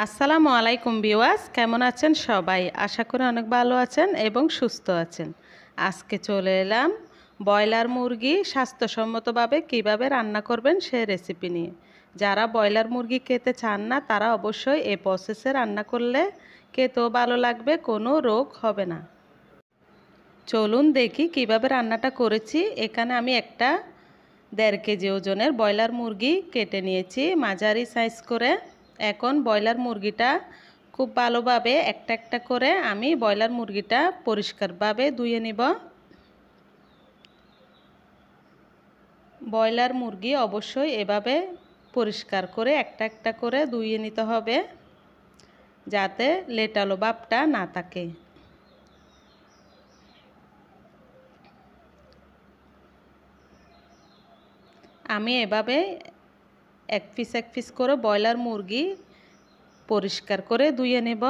আসসালামু আলাইকুম ভিউয়ার্স, কেমন আছেন সবাই? আশা করি অনেক ভালো আছেন এবং সুস্থ আছেন। আজকে চলে এলাম ব্রয়লার মুরগি স্বাস্থ্যসম্মতভাবে কিভাবে রান্না করবেন সেই রেসিপি নিয়ে। যারা ব্রয়লার মুরগি খেতে চান না তারা অবশ্যই এই প্রসেসে রান্না করলে খেতেও ভালো লাগবে, কোনো রোগ হবে না। চলুন দেখি কিভাবে রান্নাটা করেছি। এখানে আমি একটা 1.5 কেজি ওজনের ব্রয়লার মুরগি কেটে নিয়েছি মাঝারি সাইজ করে। এখন ব্রয়লার মুরগিটা খুব ভালোভাবে একটা একটা করে আমি ব্রয়লার মুরগিটা পরিষ্কারভাবে ধুয়ে নিব। ব্রয়লার মুরগি অবশ্যই এভাবে পরিষ্কার করে একটা একটা করে ধুয়ে নিতে হবে, যাতে লেটালো ভাবটা না থাকে। আমি এভাবে এক পিস করে ব্রয়লার মুরগি পরিষ্কার করে ধুয়ে নেব।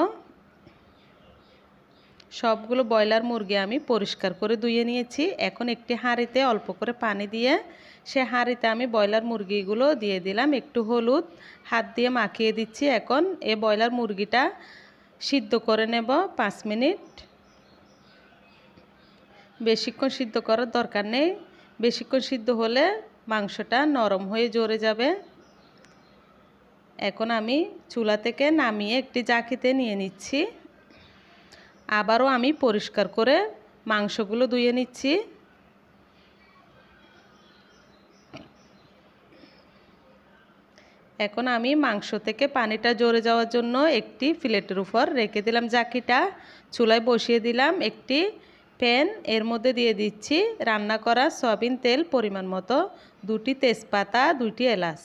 সবগুলো ব্রয়লার মুরগি আমি পরিষ্কার করে ধুয়ে নিয়েছি। এখন একটি হাঁড়িতে অল্প করে পানি দিয়ে সে হাঁড়িতে আমি ব্রয়লার মুরগিগুলো দিয়ে দিলাম। একটু হলুদ হাত দিয়ে মাখিয়ে দিচ্ছি। এখন এই ব্রয়লার মুরগিটা সিদ্ধ করে নেব 5 মিনিট। বেশিক্ষণ সিদ্ধ করার দরকার নেই, বেশিক্ষণ সিদ্ধ হলে মাংসটা নরম হয়ে জ্বরে যাবে। এখন আমি চুলা থেকে নামিয়ে একটি জাকিতে নিয়ে নিচ্ছি। আবারও আমি পরিষ্কার করে মাংসগুলো ধুয়ে নিচ্ছি। এখন আমি মাংস থেকে পানিটা ঝরে যাওয়ার জন্য একটি প্লেটের উপর রেখে দিলাম জাকিটা। চুলায় বসিয়ে দিলাম একটি প্যান, এর মধ্যে দিয়ে দিচ্ছি রান্না করা সয়াবিন তেল পরিমাণ মতো, 2টি তেজপাতা, 2টি এলাচ।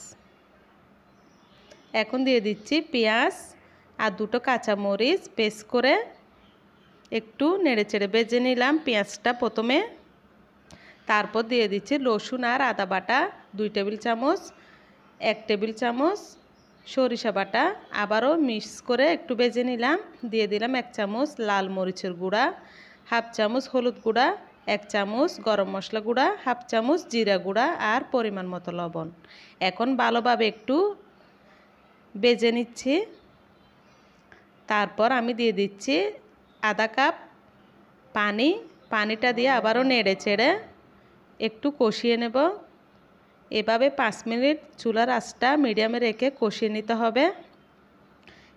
এখন দিয়ে দিচ্ছি পেঁয়াজ আর 2টো কাঁচামরিচ পেস্ট করে একটু নেড়েচেড়ে ভেজে নিলাম পেঁয়াজটা প্রথমে। তারপর দিয়ে দিচ্ছি রসুন আর আদা বাটা 2 টেবিল চামচ, 1 টেবিল চামচ সরিষা বাটা। আবারও মিক্স করে একটু ভেজে নিলাম। দিয়ে দিলাম 1 চামচ লাল মরিচের গুঁড়া, 1/2 চামচ হলুদ গুঁড়া, 1 চামচ গরম মশলা গুঁড়া, 1/2 চামচ জিরা গুঁড়া আর পরিমাণ মতো লবণ। এখন ভালোভাবে একটু ভেজে নিচ্ছি। তারপর আমি দিয়ে দিচ্ছি আধা কাপ পানি। পানিটা দিয়ে আবারও নেড়ে চেড়ে একটু কষিয়ে নেব। এভাবে 5 মিনিট চুলার আঁচটা মিডিয়ামে রেখে কষিয়ে নিতে হবে।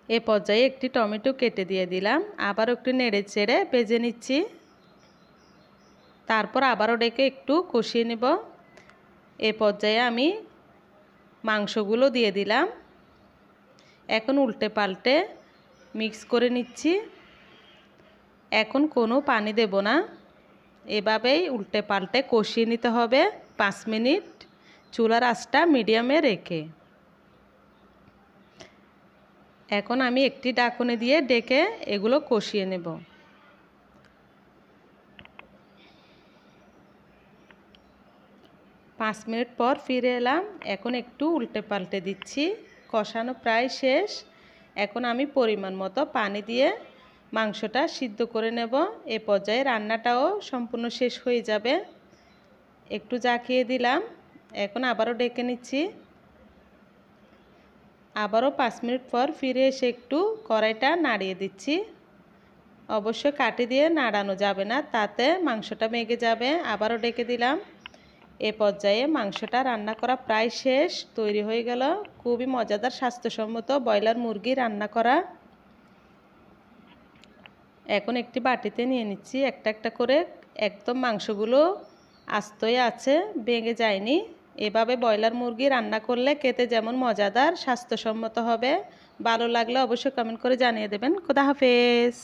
এ পর্যায়ে একটি টমেটো কেটে দিয়ে দিলাম। আবারও একটু নেড়ে চেড়ে ভেজে নিচ্ছি। তারপর আবারও ডেকে একটু কষিয়ে নেব। এ পর্যায়ে আমি মাংসগুলো দিয়ে দিলাম। এখন উল্টে পাল্টে মিক্স করে নিচ্ছি। এখন কোনো পানি দেব না, এভাবেই উল্টে পাল্টে কষিয়ে নিতে হবে 5 মিনিট চুলার আঁচটা মিডিয়ামে রেখে। এখন আমি একটি ঢাকনি দিয়ে ডেকে এগুলো কষিয়ে নেব। 5 মিনিট পর ফিরে এলাম। এখন একটু উল্টে পাল্টে দিচ্ছি। কষানো প্রায় শেষ। এখন আমি পরিমাণ মতো পানি দিয়ে মাংসটা সিদ্ধ করে নেব। এ পর্যায়ে রান্নাটাও সম্পূর্ণ শেষ হয়ে যাবে। একটু জাকিয়ে দিলাম। এখন আবারও ডেকে নিচ্ছি। আবারও 5 মিনিট পর ফিরে এসে একটু কড়াইটা নাড়িয়ে দিচ্ছি। অবশ্যই কাঠি দিয়ে নাড়ানো যাবে না, তাতে মাংসটা মেগে যাবে। আবারও ডেকে দিলাম। এ পর্যায়ে মাংসটা রান্না করা প্রায় শেষ, তৈরি হয়ে গেল খুবই মজাদার স্বাস্থ্যসম্মত ব্রয়লার মুরগি রান্না করা। এখন একটি বাটিতে নিয়ে নিচ্ছি একটা একটা করে। একদম মাংসগুলো আস্তই আছে, ভেঙে যায়নি। এভাবে ব্রয়লার মুরগি রান্না করলে খেতে যেমন মজাদার স্বাস্থ্যসম্মত হবে। ভালো লাগলে অবশ্যই কমেন্ট করে জানিয়ে দেবেন। খোদা হাফেজ।